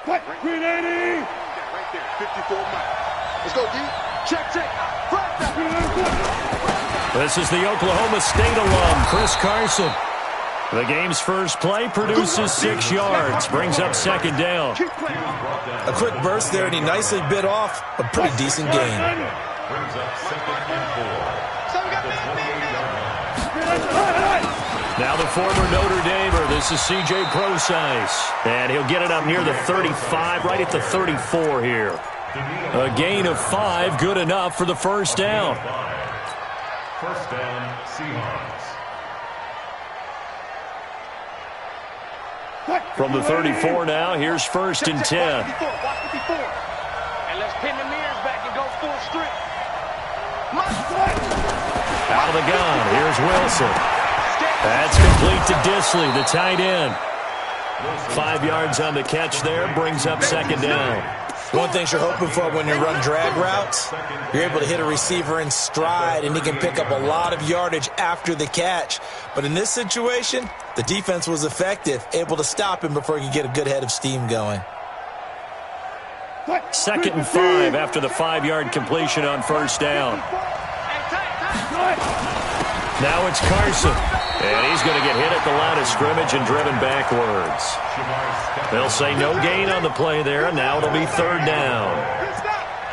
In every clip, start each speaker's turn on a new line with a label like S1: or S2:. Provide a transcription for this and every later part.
S1: 380.
S2: Right there, 54 miles. Let's go, D. Check.
S3: This is the Oklahoma State alum, Chris Carson. The game's first play produces 6 yards, brings up second down.
S4: A quick burst there, and he nicely bit off a pretty decent gain.
S5: Brings up second and 4.
S3: Now the former Notre Damer, this is C.J. Procise. And he'll get it up near the 35, right at the 34 here. A gain of 5, good enough for the first down.
S5: First down, Seahawks.
S3: From the 34 now, here's first and 10.
S2: And let's pin the mirrors back and go full strip.
S3: Out of the gun, here's Wilson. That's complete to Disley, the tight end. 5 yards on the catch there, brings up second down.
S4: One thing you're hoping for when you run drag routes, you're able to hit a receiver in stride, and he can pick up a lot of yardage after the catch. But in this situation, the defense was effective, able to stop him before he could get a good head of steam going.
S3: Second and 5 after the 5-yard completion on first down. Now it's Carson. And he's going to get hit at the line of scrimmage and driven backwards. They'll say no gain on the play there. Now it'll be third down.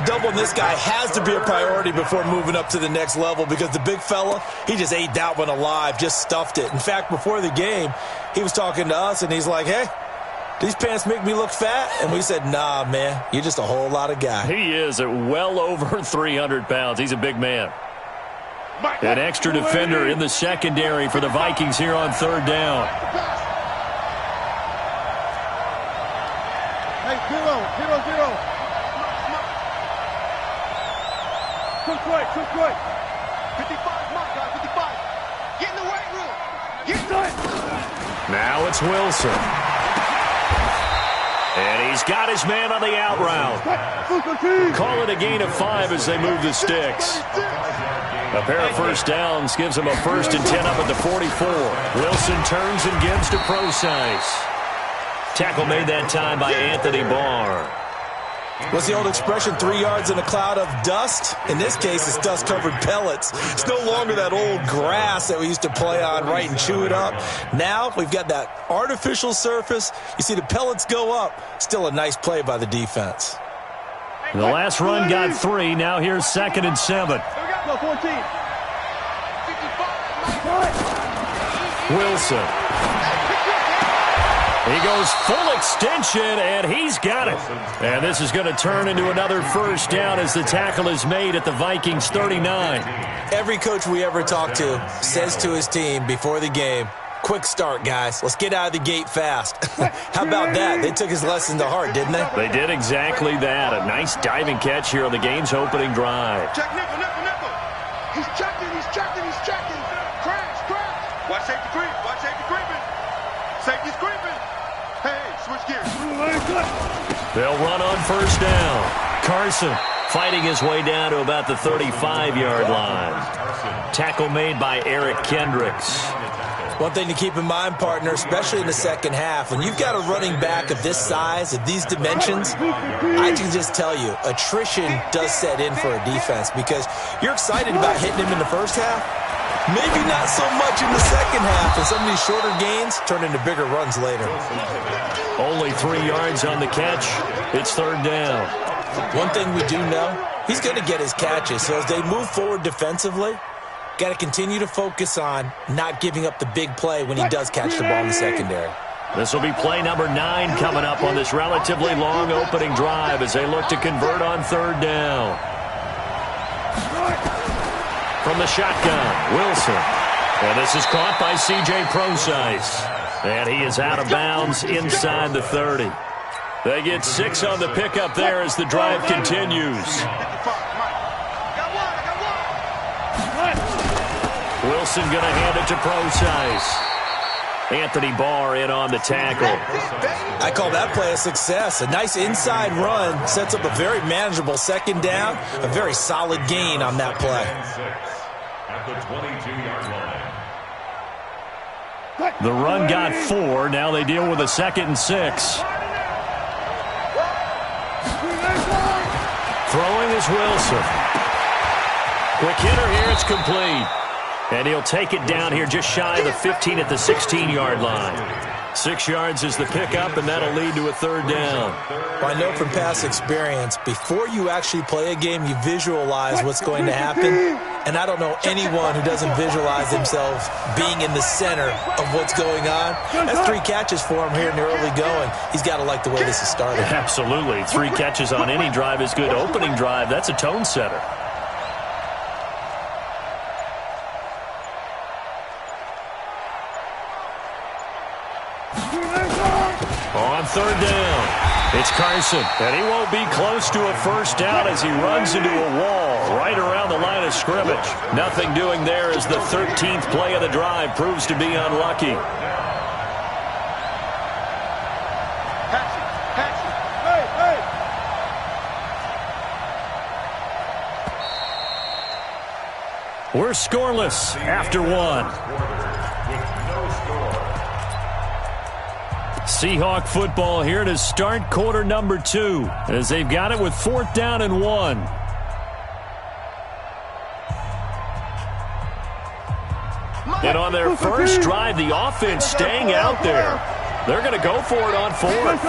S4: Doubling this guy has to be a priority before moving up to the next level, because the big fella, he just ate that one alive, just stuffed it. In fact, before the game, he was talking to us, and he's like, hey, these pants make me look fat? And we said, nah, man, you're just a whole lot of guy.
S3: He is at well over 300 pounds. He's a big man. An extra defender in the secondary for the Vikings here on third down.
S1: Hey, 0. Quick.
S2: 55, my God, 55. Get in the weight room. Get done.
S3: Now it's Wilson. And he's got his man on the out route. Call it a gain of 5 as they move the sticks. A pair of first downs gives him a first and 10 up at the 44. Wilson turns and gives to Procise. Tackle made that time by Anthony Barr.
S4: What's the old expression, 3 yards in a cloud of dust? In this case, it's dust-covered pellets. It's no longer that old grass that we used to play on, right, and chew it up. Now we've got that artificial surface. You see the pellets go up. Still a nice play by the defense.
S3: The last run got 3. Now here's second and 7.
S1: Go 14.
S3: Wilson. He goes full extension, and he's got it. And this is going to turn into another first down as the tackle is made at the Vikings 39.
S4: Every coach we ever talk to says to his team before the game, quick start, guys. Let's get out of the gate fast. How about that? They took his lesson to heart, didn't they?
S3: They did exactly that. A nice diving catch here on the game's opening drive.
S2: Check nickel. He's checking. Crash. Watch safety creeping. Safety's creeping. Hey, switch gears.
S3: They'll run on first down. Carson fighting his way down to about the 35-yard line. Tackle made by Eric Kendricks.
S4: One thing to keep in mind, partner, especially in the second half, when you've got a running back of this size, of these dimensions, I can just tell you, attrition does set in for a defense, because you're excited about hitting him in the first half. Maybe not so much in the second half, and some of these shorter gains turn into bigger runs later.
S3: Only 3 yards on the catch. It's third down.
S4: One thing we do know, he's going to get his catches, so as they move forward defensively, got to continue to focus on not giving up the big play when he does catch the ball in the secondary.
S3: This will be play number 9 coming up on this relatively long opening drive as they look to convert on third down. From the shotgun, Wilson. And this is caught by C.J. Procise. And he is out of bounds inside the 30. They get 6 on the pickup there as the drive continues. Wilson going to hand it to Procise. Anthony Barr in on the tackle.
S4: I call that play a success. A nice inside run sets up a very manageable second down. A very solid gain on that play.
S5: At the 22-yard line.
S3: The run got 4. Now they deal with a second and 6. is Wilson. Quick hitter here. It's complete. And he'll take it down here just shy of the 15 at the 16-yard line. 6 yards is the pickup, and that'll lead to a third down.
S4: Well, I know from past experience, before you actually play a game, you visualize what's going to happen. And I don't know anyone who doesn't visualize themselves being in the center of what's going on. That's 3 catches for him here in the early going. He's got to like the way this is started.
S3: Absolutely. 3 catches on any drive is good. Opening drive, that's a tone setter. On third down, it's Carson, and he won't be close to a first down as he runs into a wall right around the line of scrimmage. Nothing doing there as the 13th play of the drive proves to be unlucky. We're scoreless after 1. Seahawk football here to start quarter number 2 as they've got it with 4th down and 1. And on their first drive, the offense staying out there. They're going to go for it on 4th.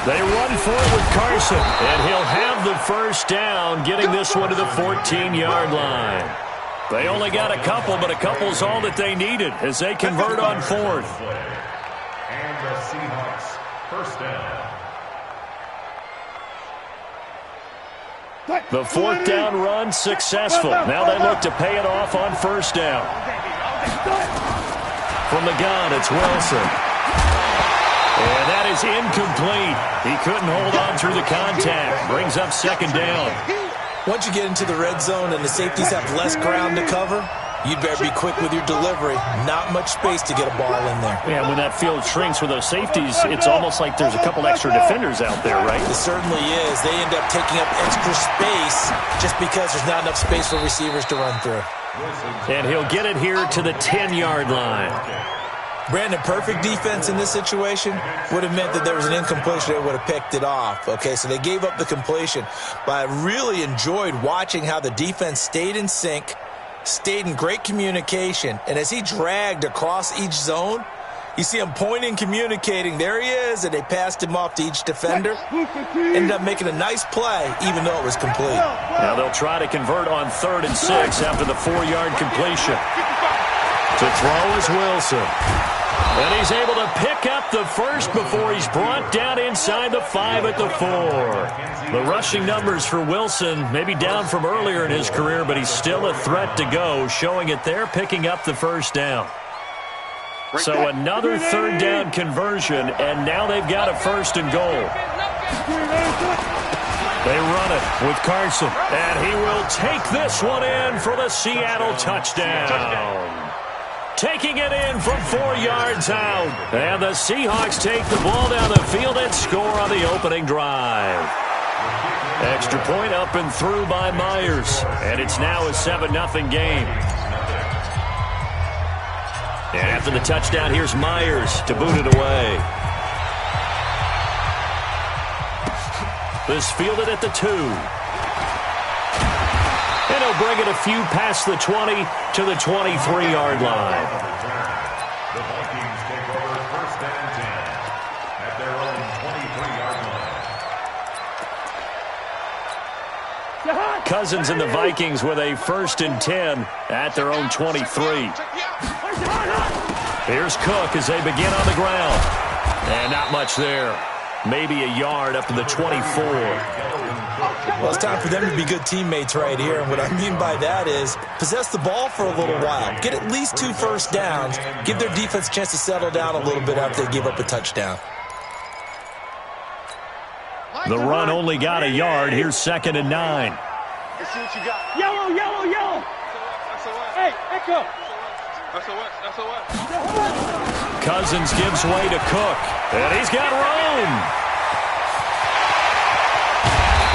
S3: They run for it with Carson, and he'll have the first down, getting this one to the 14-yard line. They only got a couple, but a couple's all that they needed as they convert on 4th.
S5: And the Seahawks first down.
S3: The 4th down run successful. Now they look to pay it off on first down. From the gun, it's Wilson. And that is incomplete. He couldn't hold on through the contact. Brings up 2nd down.
S4: Once you get into the red zone and the safeties have less ground to cover, you'd better be quick with your delivery. Not much space to get a ball in there.
S3: Yeah, when that field shrinks with those safeties, it's almost like there's a couple extra defenders out there, right?
S4: It certainly is. They end up taking up extra space just because there's not enough space for receivers to run through.
S3: And he'll get it here to the 10-yard line.
S4: Brandon, perfect defense in this situation would have meant that there was an incompletion. They would have picked it off. Okay, so they gave up the completion. But I really enjoyed watching how the defense stayed in sync, stayed in great communication, and as he dragged across each zone, you see him pointing, communicating. There he is, and they passed him off to each defender. Ended up making a nice play, even though it was complete.
S3: Now they'll try to convert on 3rd and 6 after the 4-yard completion. To throw is Wilson. And he's able to pick up the first before he's brought down inside the 5 at the 4. The rushing numbers for Wilson maybe down from earlier in his career, but he's still a threat to go, showing it there, picking up the first down. So another 3rd down conversion, and now they've got a 1st and goal. They run it with Carson, and he will take this one in for the Seattle touchdown. Taking it in from 4 yards out. And the Seahawks take the ball down the field and score on the opening drive. Extra point up and through by Myers. And it's now a 7-0 game. And after the touchdown, here's Myers to boot it away. This fielded at the 2. And he'll bring it a few past the 20 to the 23-yard line.
S5: The Vikings take over 1st and 10 at their own 23-yard line.
S3: Cousins and the Vikings with a 1st and 10 at their own 23. Here's Cook as they begin on the ground. And not much there. Maybe a yard up to the 24.
S4: Well, it's time for them to be good teammates right here. And what I mean by that is possess the ball for a little while. Get at least 2 first downs. Give their defense a chance to settle down a little bit after they give up a touchdown.
S3: The run only got a yard. Here's 2nd and 9.
S2: Let's see what you got.
S1: Yellow, yellow, yellow. Hey, Echo.
S3: Cousins gives way to Cook. And he's got room.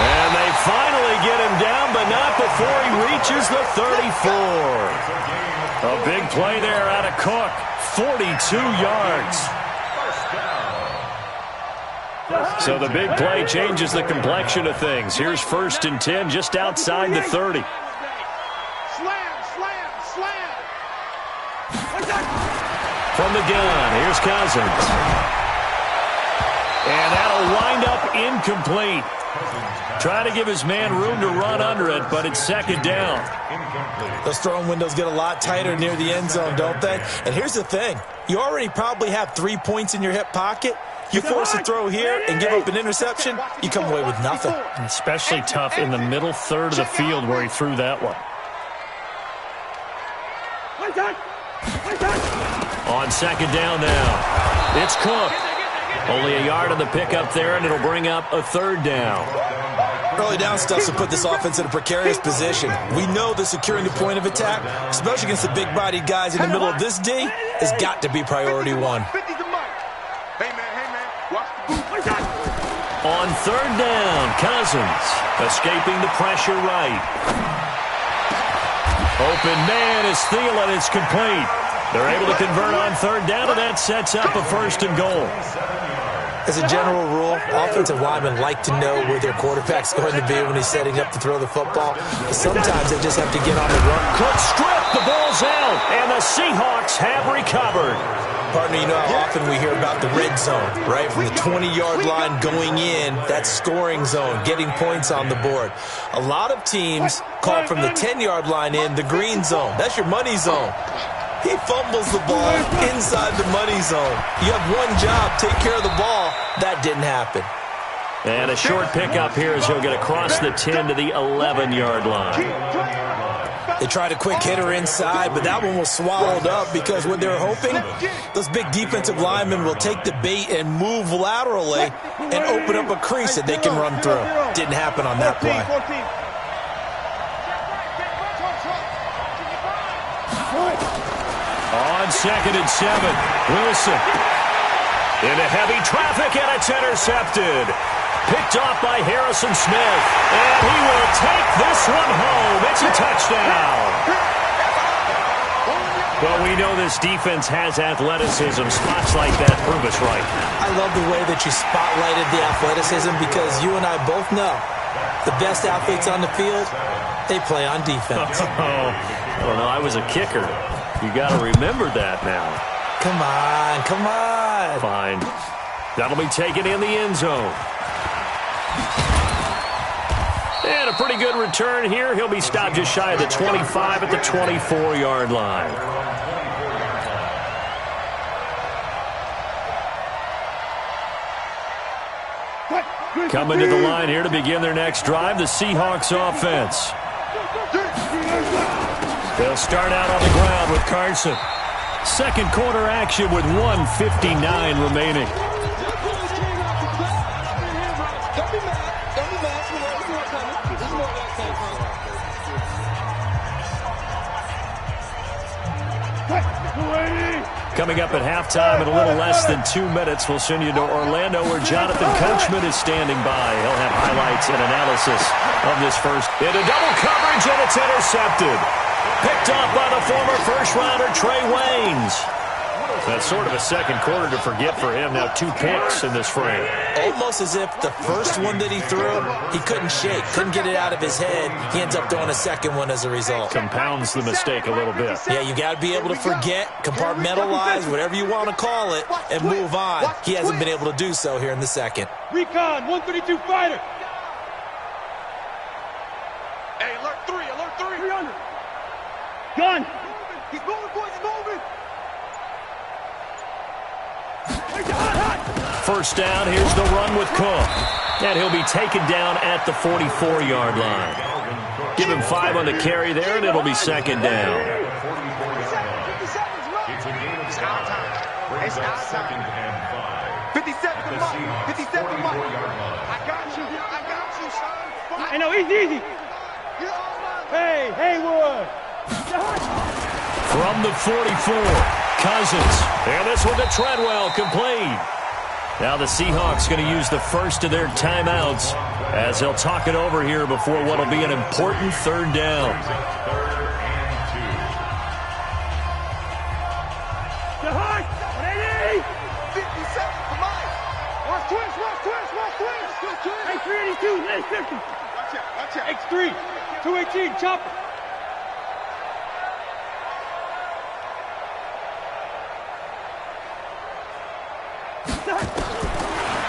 S3: And they finally get him down, but not before he reaches the 34. A big play there out of Cook. 42 yards. So the big play changes the complexion of things. Here's 1st and 10 just outside the 30.
S2: Slam, slam, slam.
S3: From the gun, here's Cousins. And that'll wind up incomplete. Trying to give his man room to run under it, but it's 2nd down.
S4: Those throwing windows get a lot tighter near the end zone, don't they? And here's the thing. You already probably have 3 points in your hip pocket. You force a throw here and give up an interception, you come away with nothing.
S3: And especially tough in the middle third of the field where he threw that one. On 2nd down now. It's Cook. Only a yard on the pickup there, and it'll bring up a 3rd down.
S4: Early down stuff to put this offense in a precarious position. We know that securing the point of attack, especially against the big-bodied guys in the middle of this D, has got to be priority 1.
S3: On 3rd down, Cousins escaping the pressure right. Open man is Thielen. It's complete. They're able to convert on 3rd down, and that sets up a 1st and goal.
S4: As a general rule, offensive linemen like to know where their quarterback's going to be when he's setting up to throw the football. But sometimes they just have to get on the run.
S3: Cook stripped. The ball's out, and the Seahawks have recovered.
S4: Partner, you know how often we hear about the red zone, right? From the 20-yard line going in, that scoring zone, getting points on the board. A lot of teams call from the 10-yard line in the green zone. That's your money zone. He fumbles the ball inside the money zone. You have one job, take care of the ball. That didn't happen.
S3: And a short pickup here as he'll get across the 10 to the 11-yard line.
S4: They tried a quick hitter inside, but that one was swallowed up because what they're hoping, those big defensive linemen will take the bait and move laterally and open up a crease that they can run through. Didn't happen on that play.
S3: On 2nd and 7, Wilson into heavy traffic, and it's intercepted. Picked off by Harrison Smith, and he will take this one home. It's a touchdown. Well, we know this defense has athleticism. Spots like that prove us right.
S4: I love the way that you spotlighted the athleticism because you and I both know the best athletes on the field, they play on defense.
S3: Well, no, I was a kicker. You got to remember that now.
S4: Come on, come on.
S3: Fine. That'll be taken in the end zone. And a pretty good return here. He'll be stopped just shy of the 25 at the 24-yard line. Coming to the line here to begin their next drive, the Seahawks offense. They'll start out on the ground with Carson. Second quarter action with 1:59 remaining. Coming up at halftime in a little less than 2 minutes, we'll send you to Orlando where Jonathan Coachman is standing by. He'll have highlights and analysis of this first. Into double coverage, and it's intercepted. Picked off by the former first-rounder Trey Waynes. That's sort of a second quarter to forget for him. Now 2 picks in this frame.
S4: Almost as if the first one that he threw, he couldn't shake, couldn't get it out of his head. He ends up throwing a second one as a result.
S3: Compounds the mistake a little bit.
S4: Yeah, you got to be able to forget, compartmentalize, whatever you want to call it, and move on. He hasn't been able to do so here in the second.
S1: Recon, 132 fighter.
S2: Hey, alert 3, alert 3.
S1: 300. Gun.
S2: He's moving, boys, he's moving.
S3: First down, here's the run with Cook. And he'll be taken down at the 44-yard line. Give him 5 on the carry there, and it'll be second down.
S2: It's our time. It's our time. 57 to Mike. 57 to Mike. I got you. I got you, son.
S1: Hey, no, easy. Hey, Haywood.
S3: From the 44, Cousins. And this one to Treadwell, complete. Now the Seahawks going to use the first of their timeouts as they'll talk it over here before what will be an important third down.
S1: Ready?
S2: 57 to Mike. Watch twist, watch twist.
S1: Hey, 382, lay 50.
S2: Watch out.
S1: X3, 218, chopper.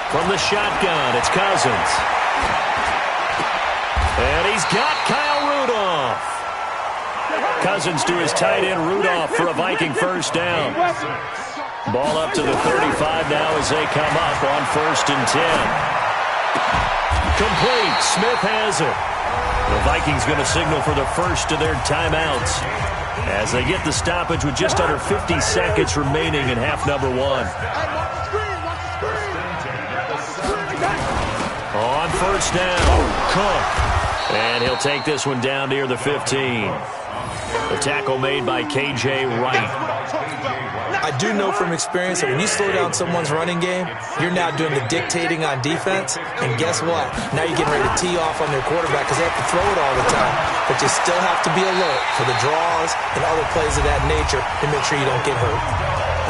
S3: From the shotgun, it's Cousins. And he's got Kyle Rudolph. Cousins to his tight end, Rudolph, for a Viking first down. Ball up to the 35 now as they come up on 1st and 10. Complete. Smith has it. The Vikings going to signal for the first of their timeouts as they get the stoppage with just under 50 seconds remaining in half number 1. On 1st down, Cook. And he'll take this one down near the 15. The tackle made by K.J. Wright.
S4: I do know from experience that when you slow down someone's running game, you're now doing the dictating on defense. And guess what? Now you're getting ready to tee off on their quarterback because they have to throw it all the time. But you still have to be alert for the draws and other plays of that nature to make sure you don't get hurt.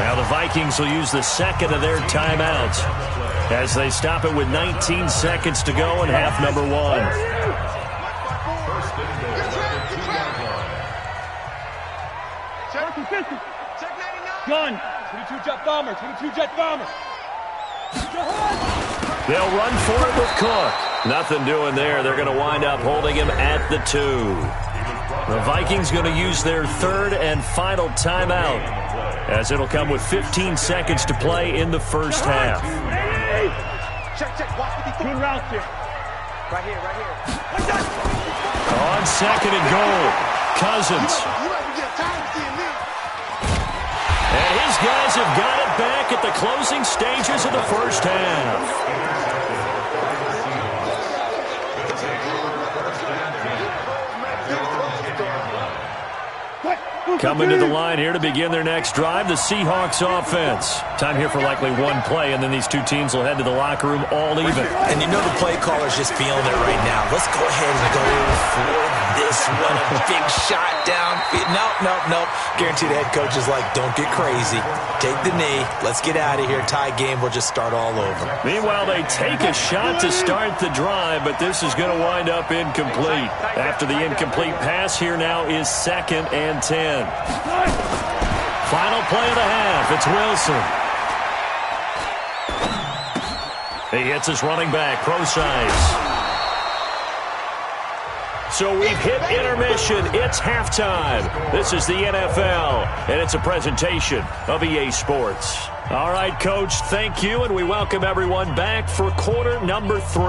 S3: Now the Vikings will use the second of their timeouts as they stop it with 19 seconds to go in half number 1.
S1: Gun, 22 jet bomber, 22 jet bomber.
S3: They'll run for it with Cook. Nothing doing there. They're going to wind up holding him at the 2. The Vikings going to use their third and final timeout as it'll come with 15 seconds to play in the first half.
S2: Check.
S1: Two routes here.
S2: Right here.
S3: On 2nd and goal, Cousins. And his guys have got it back at the closing stages of the first half. Coming to the line here to begin their next drive, the Seahawks offense. Time here for likely one play, and then these two teams will head to the locker room all even.
S4: And you know the play caller's just feeling it right now. Let's go ahead and go for this one. A big shot downfield. Nope. Guarantee the head coach is like, don't get crazy. Take the knee. Let's get out of here. Tie game. We'll just start all over.
S3: Meanwhile, they take a shot to start the drive, but this is going to wind up incomplete. After the incomplete pass, here now is 2nd and 10. Final play of the half. It's Wilson. He hits his running back, Procise. So we've hit intermission. It's halftime. This is the NFL, and it's a presentation of EA Sports. All right, Coach, thank you, and we welcome everyone back for quarter number 3.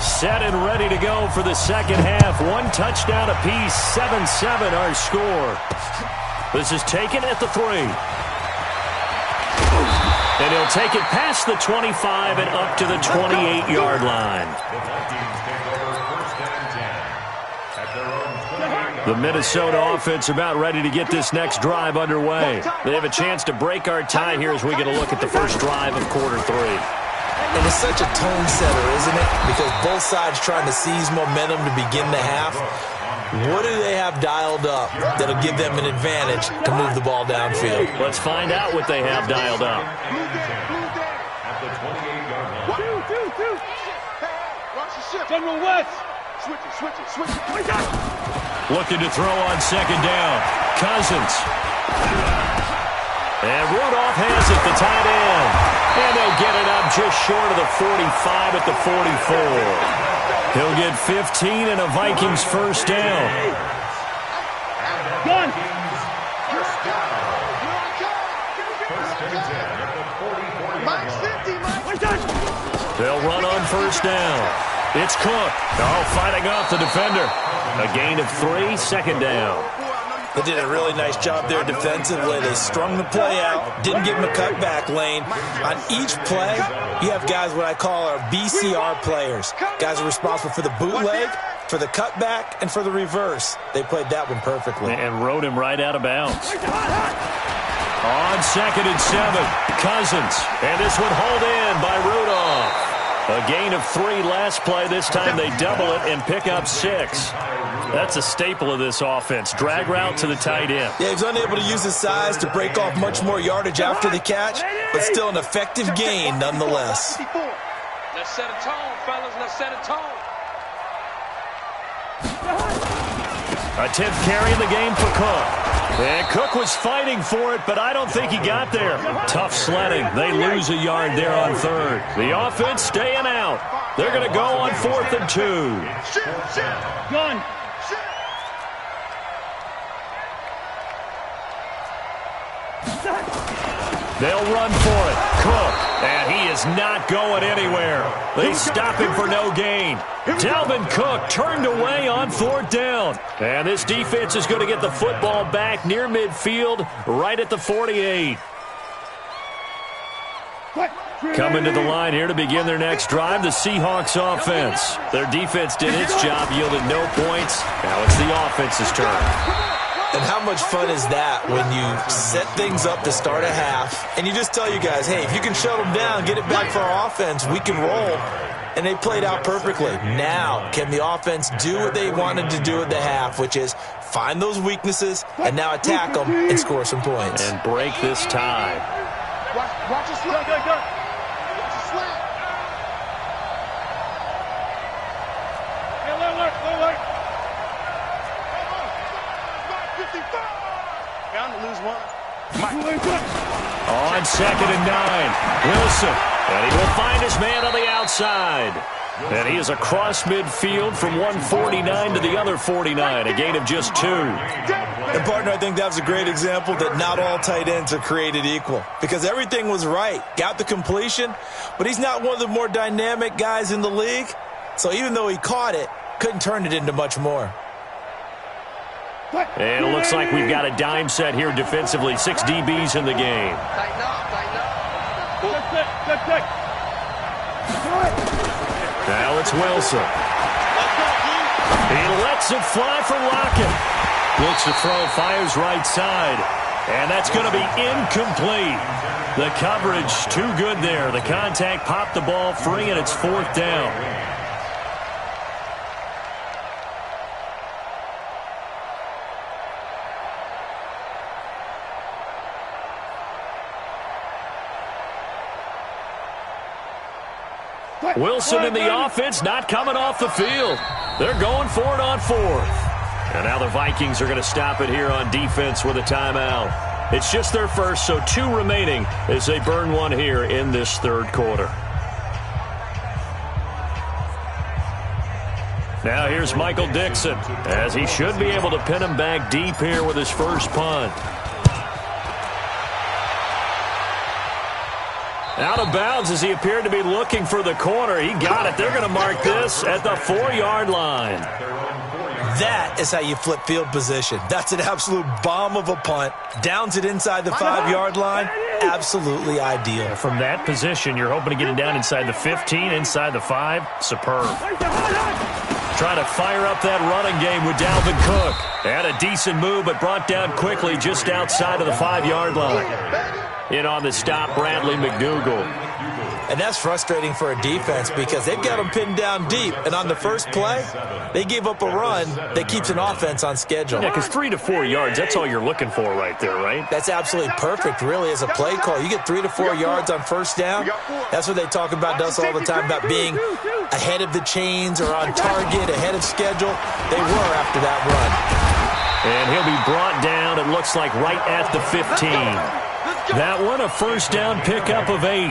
S3: Set and ready to go for the second half. One touchdown apiece, 7-7 our score. This is taken at the 3. And he'll take it past the 25 and up to the 28-yard line. The Minnesota offense about ready to get this next drive underway. They have a chance to break our tie here as we get a look at the first drive of quarter 3.
S4: And it's such a tone setter, isn't it? Because both sides trying to seize momentum to begin the half. What do they have dialed up that'll give them an advantage to move the ball downfield?
S3: Let's find out what they have dialed up.
S1: General West.
S2: Switch it.
S3: Looking to throw on 2nd down. Cousins. And Rudolph has it, the tight end. And they'll get it up just short of the 45 at the 44. He'll get 15 and a Vikings first down.
S1: Gun.
S3: They'll run on 1st down. It's Cook. Fighting off the defender. A gain of 3, 2nd down.
S4: They did a really nice job there defensively. They strung the play out, didn't give him a cutback lane. On each play, you have guys what I call our BCR players. Guys are responsible for the bootleg, for the cutback, and for the reverse. They played that one perfectly.
S3: And rode him right out of bounds. On 2nd and 7, Cousins. And this one hauled in by Rudolph. A gain of 3 last play. This time they double it and pick up 6. That's a staple of this offense. Drag route to the tight end.
S4: Yeah, he's unable to use his size to break off much more yardage after the catch, but still an effective gain nonetheless.
S6: Let's set a tone, fellas. Let's set a tone.
S3: A 10th carry in the game for Cook. And Cook was fighting for it, but I don't think he got there. Tough sledding. They lose a yard there on 3rd. The offense staying out. They're going to go on 4th and 2.
S1: Gun.
S3: They'll run for it. Cook. And he is not going anywhere. They stop him for no gain. Dalvin Cook turned away on 4th down. And this defense is going to get the football back near midfield, right at the 48. Coming to the line here to begin their next drive, the Seahawks offense. Their defense did its job, yielded no points. Now it's the offense's turn.
S4: And how much fun is that when you set things up to start a half, and you just tell you guys, hey, if you can shut them down, get it back for our offense, we can roll. And they played out perfectly. Now, can the offense do what they wanted to do at the half, which is find those weaknesses and now attack them and score some points.
S3: And break this tie.
S2: Watch your slap. Watch your slap.
S1: Alert.
S2: Bound to lose one.
S3: On 2nd and 9, Wilson. And he will find his man on the outside. And he is across midfield from 149 to the other 49, a gain of just 2.
S4: And, partner, I think that was a great example that not all tight ends are created equal, because everything was right. Got the completion, but he's not one of the more dynamic guys in the league. So even though he caught it, couldn't turn it into much more.
S3: And it looks like we've got a dime set here defensively. 6 DBs in the game.
S6: Tighten up.
S1: Good.
S3: Now it's Wilson. He lets it fly for Lockett. Looks to throw, fires right side. And that's going to be incomplete. The coverage too good there. The contact popped the ball free, and it's 4th down. Wilson in the offense not coming off the field. They're going for it on 4th. And now the Vikings are going to stop it here on defense with a timeout. It's just their first, so 2 remaining as they burn one here in this 3rd quarter. Now here's Michael Dixon, as he should be able to pin him back deep here with his first punt. Out of bounds as he appeared to be looking for the corner. He got it. They're going to mark this at the 4-yard line.
S4: That is how you flip field position. That's an absolute bomb of a punt. Downs it inside the 5-yard line. Absolutely ideal.
S3: From that position, you're hoping to get it down inside the 15, inside the 5. Superb. Trying to fire up that running game with Dalvin Cook. Had a decent move, but brought down quickly just outside of the 5-yard line. In on the stop, Bradley McDougal.
S4: And that's frustrating for a defense because they've got them pinned down deep. And on the first play, they gave up a run that keeps an offense on schedule.
S3: Yeah, because 3 to 4 yards, that's all you're looking for right there, right?
S4: That's absolutely perfect, really, as a play call. You get 3 to 4 yards on first down. That's what they talk about us all the time, about being ahead of the chains or on target, ahead of schedule. They were after that run.
S3: And he'll be brought down, it looks like, right at the 15. That one, a first down pickup of 8.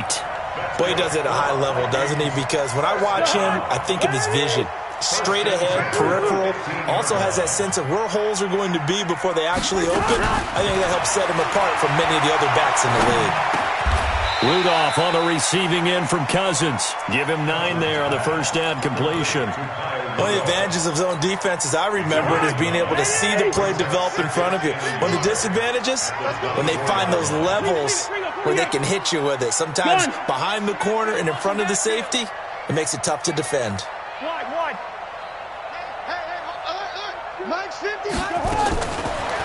S4: Boy, he does it at a high level, doesn't he? Because when I watch him, I think of his vision. Straight ahead, peripheral. Also has that sense of where holes are going to be before they actually open. I think that helps set him apart from many of the other backs in the league.
S3: Rudolph on the receiving end from Cousins. Give him 9 there on the first down completion.
S4: One of the advantages of zone defense, as I remember it, is being able to see the play develop in front of you. One of the disadvantages, when they find those levels where they can hit you with it. Sometimes behind the corner and in front of the safety, it makes it tough to defend.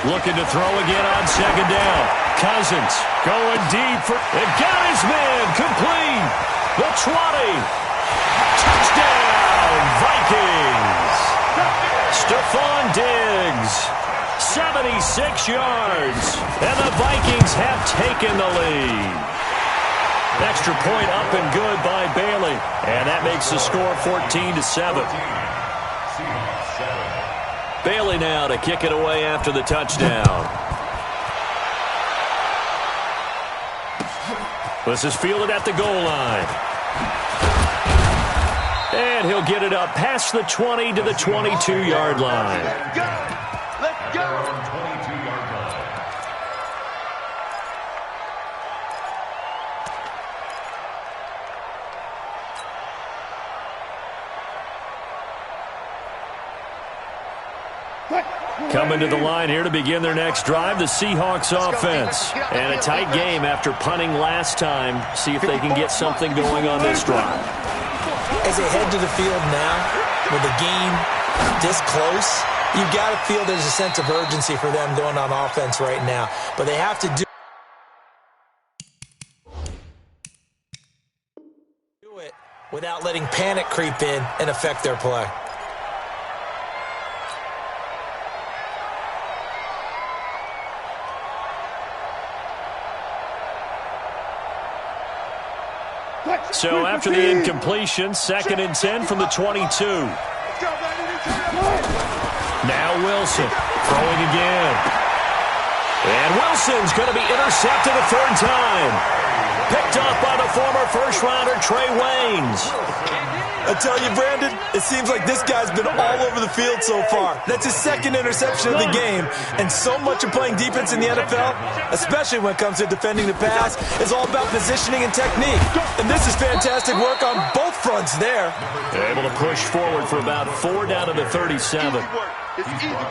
S3: Looking to throw again on second down. Cousins going deep for... It got his man complete. The 20. Touchdown, Vikings! Stephon Diggs, 76 yards, and the Vikings have taken the lead. Extra point up and good by Bailey, and that makes the score 14-7. Bailey now to kick it away after the touchdown. This is fielded at the goal line. And he'll get it up past the 20 to the 22-yard line.
S2: Let's go! Let's go!
S3: Coming to the line here to begin their next drive, the Seahawks offense. And a tight game after punting last time. See if they can get something going on this drive.
S4: As they head to the field now, with the game this close, you've got to feel there's a sense of urgency for them going on offense right now. But they have to do it without letting panic creep in and affect their play.
S3: So after the incompletion, 2nd and 10 from the 22. Now Wilson throwing again. And Wilson's going to be intercepted a third time. Picked up by the former first-rounder Trey Waynes.
S4: I tell you, Brandon, it seems like this guy's been all over the field so far. That's his 2nd interception of the game. And so much of playing defense in the NFL, especially when it comes to defending the pass, is all about positioning and technique. And this is fantastic work on both fronts there.
S3: Able to push forward for about 4 down to the 37.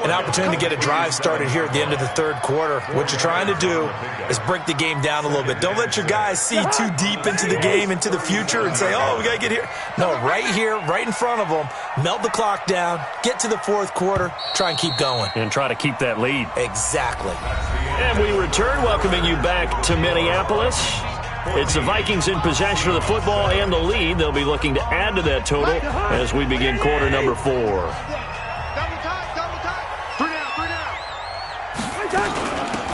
S4: An opportunity to get a drive started here at the end of the third quarter. What you're trying to do is break the game down a little bit. Don't let your guys see too deep into the game, into the future, and say, oh, we got to get here. No, right here, right in front of them, melt the clock down, get to the fourth quarter, try and keep going.
S3: And try to keep that lead.
S4: Exactly.
S3: And we return, welcoming you back to Minneapolis. It's the Vikings in possession of the football and the lead. They'll be looking to add to that total as we begin quarter number 4.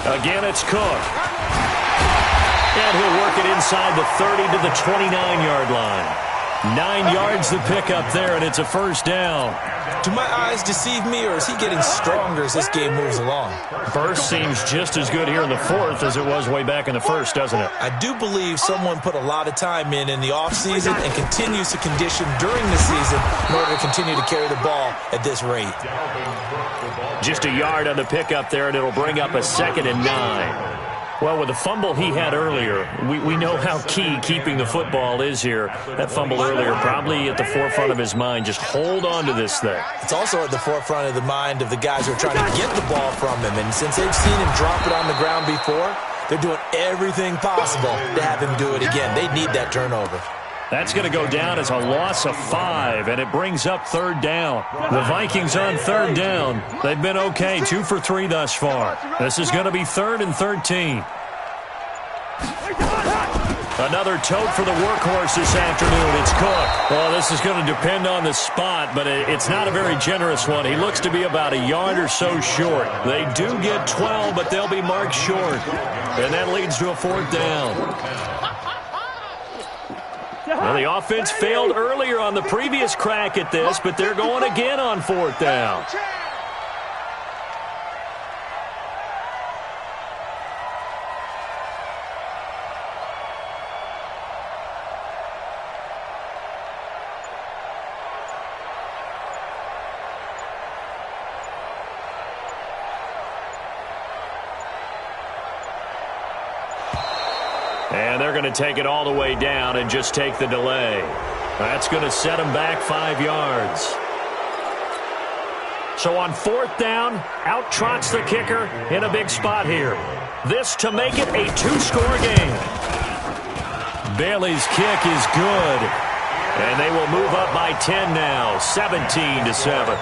S3: Again, it's Cook. And he'll work it inside the 30 to the 29-yard line. 9 yards the pickup there, and it's a first down.
S4: Do my eyes deceive me, or is he getting stronger as this game moves along?
S3: Burst seems just as good here in the fourth as it was way back in the first, doesn't it?
S4: I do believe someone put a lot of time in the offseason and continues to condition during the season in order to continue to carry the ball at this rate.
S3: Just a yard on the pickup there, and it'll bring up a 2nd and 9. Well, with the fumble he had earlier, we know how key keeping the football is here. That fumble earlier probably at the forefront of his mind. Just hold on to this thing.
S4: It's also at the forefront of the mind of the guys who are trying to get the ball from him. And since they've seen him drop it on the ground before, they're doing everything possible to have him do it again. They need that turnover.
S3: That's going to go down as a loss of 5, and it brings up 3rd down. The Vikings on 3rd down. They've been okay, 2 for 3 thus far. This is going to be 3rd and 13. Another tote for the workhorse this afternoon. It's Cook. Well, this is going to depend on the spot, but it's not a very generous one. He looks to be about a yard or so short. They do get 12, but they'll be marked short. And that leads to a 4th down. Well, the offense failed earlier on the previous crack at this, but they're going again on 4th down. And they're going to take it all the way down and just take the delay. That's going to set them back 5 yards. So on 4th down, out trots the kicker in a big spot here. This to make it a 2-score game. Bailey's kick is good. And they will move up by 10 now, 17-7.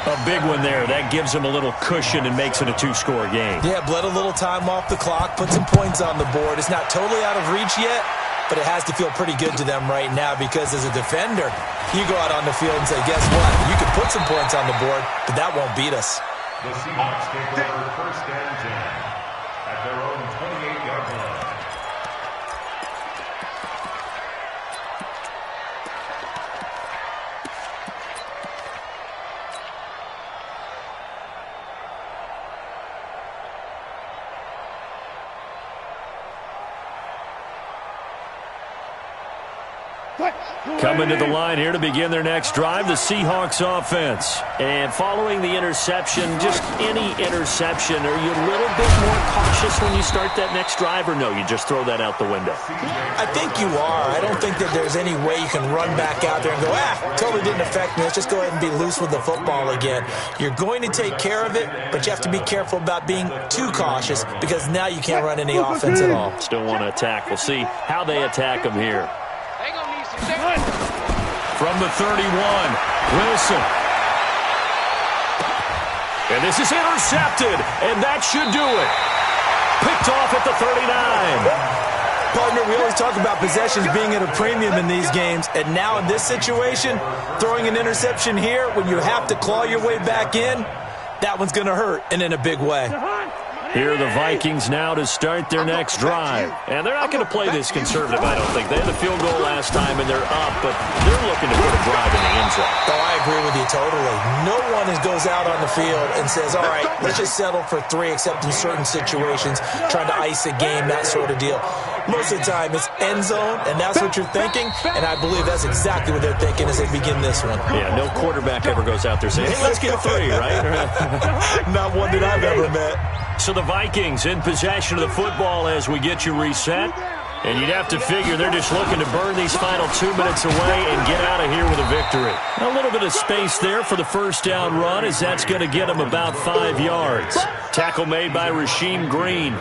S3: A big one there. That gives them a little cushion and makes it a 2-score game.
S4: Yeah, bled a little time off the clock, put some points on the board. It's not totally out of reach yet, but it has to feel pretty good to them right now because as a defender, you go out on the field and say, guess what? You can put some points on the board, but that won't beat us.
S5: The Seahawks take over first and 10 at their own 28-yard line.
S3: Coming to the line here to begin their next drive, the Seahawks offense. And following the interception, just any interception, are you a little bit more cautious when you start that next drive, or no, you just throw that out the window?
S4: I think you are. I don't think that there's any way you can run back out there and go, totally didn't affect me. Let's just go ahead and be loose with the football again. You're going to take care of it, but you have to be careful about being too cautious because now you can't run any offense at all.
S3: Still want to attack. We'll see how they attack them here. From the 31, Wilson. And this is intercepted, and that should do it. Picked off at the 39.
S4: Partner, we always talk about possessions being at a premium in these games, and now in this situation, throwing an interception here when you have to claw your way back in, that one's going to hurt, and in a big way.
S3: Here are the Vikings now to start their next drive. And they're not going to play this conservative, I don't think. They had the field goal last time, and they're up, but they're looking to put a drive in the end zone.
S4: Oh, I agree with you totally. No one goes out on the field and says, all right, let's just settle for 3, except in certain situations, trying to ice a game, that sort of deal. Most of the time, it's end zone, and that's what you're thinking, and I believe that's exactly what they're thinking as they begin this one.
S3: Yeah, no quarterback ever goes out there saying, hey, let's get 3, right?
S4: Not one that I've ever met.
S3: So the Vikings in possession of the football as we get you reset. And you'd have to figure they're just looking to burn these final 2 minutes away and get out of here with a victory. A little bit of space there for the first down run as that's going to get them about 5 yards. Tackle made by Rasheem Green.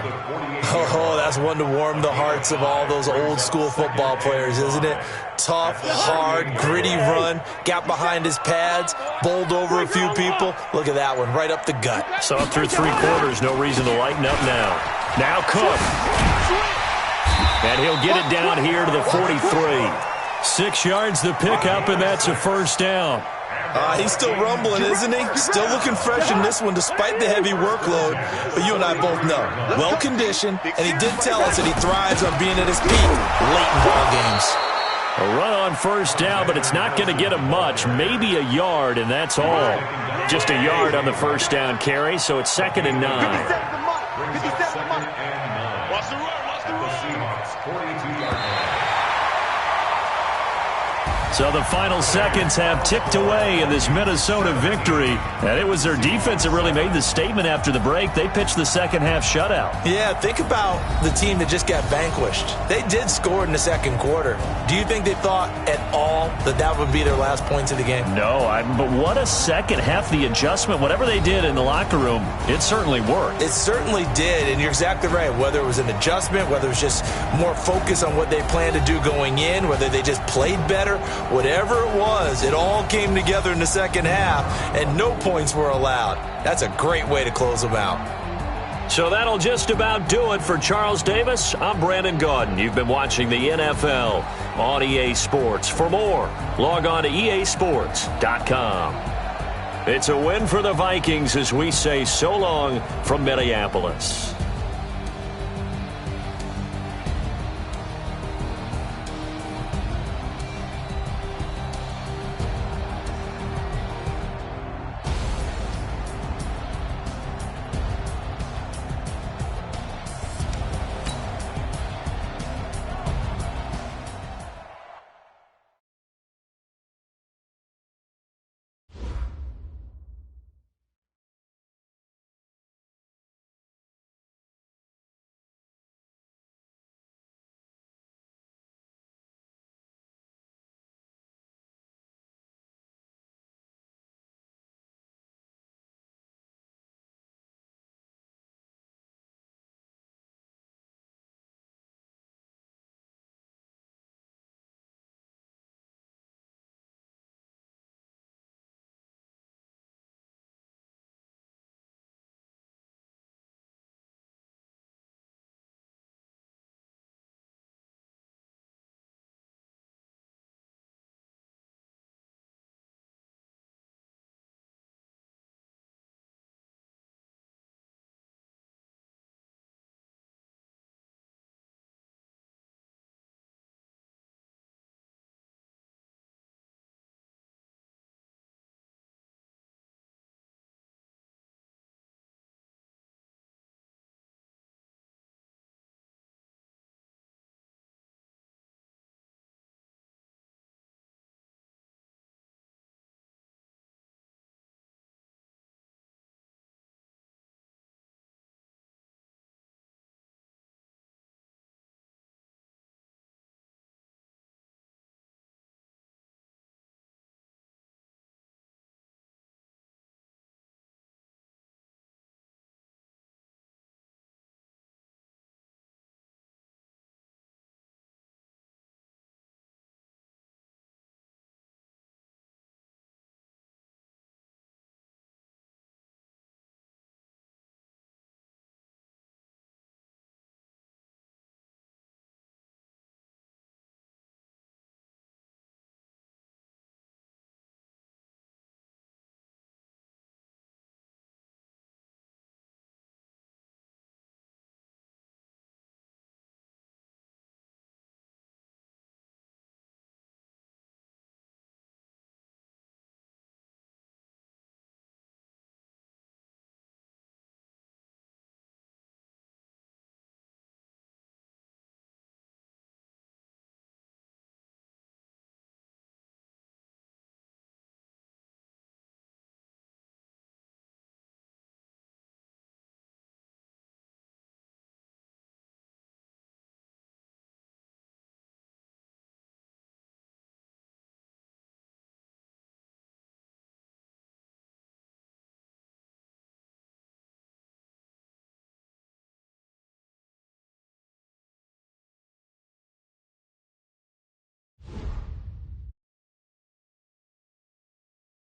S4: Oh, that's one to warm the hearts of all those old school football players, isn't it? Tough, hard, gritty run, got behind his pads, bowled over a few people. Look at that one, right up the gut.
S3: Saw through 3 quarters, no reason to lighten up now. Now Cook. And he'll get it down here to the 43. 6 yards the pickup, and that's a first down.
S4: He's still rumbling, isn't he? Still looking fresh in this one despite the heavy workload. But you and I both know, well-conditioned, and he did tell us that he thrives on being at his peak late in ball games.
S3: A run on first down, but it's not going to get him much. Maybe a yard, and that's all. Just a yard on the first down carry, so it's 2nd and 9.
S6: Watch the run, watch the run.
S5: Seahawks 42-yard line.
S3: So the final seconds have ticked away in this Minnesota victory. And it was their defense that really made the statement after the break. They pitched the second-half shutout.
S4: Yeah, think about the team that just got vanquished. They did score in the second quarter. Do you think they thought at all that that would be their last points of the game?
S3: No, but what a second half. The adjustment, whatever they did in the locker room, it certainly worked.
S4: It certainly did, and you're exactly right. Whether it was an adjustment, whether it was just more focus on what they planned to do going in, whether they just played better, whatever it was, it all came together in the second half, and no points were allowed. That's a great way to close them out.
S3: So that'll just about do it for Charles Davis. I'm Brandon Gaudin. You've been watching the NFL on EA Sports. For more, log on to easports.com. It's a win for the Vikings as we say so long from Minneapolis.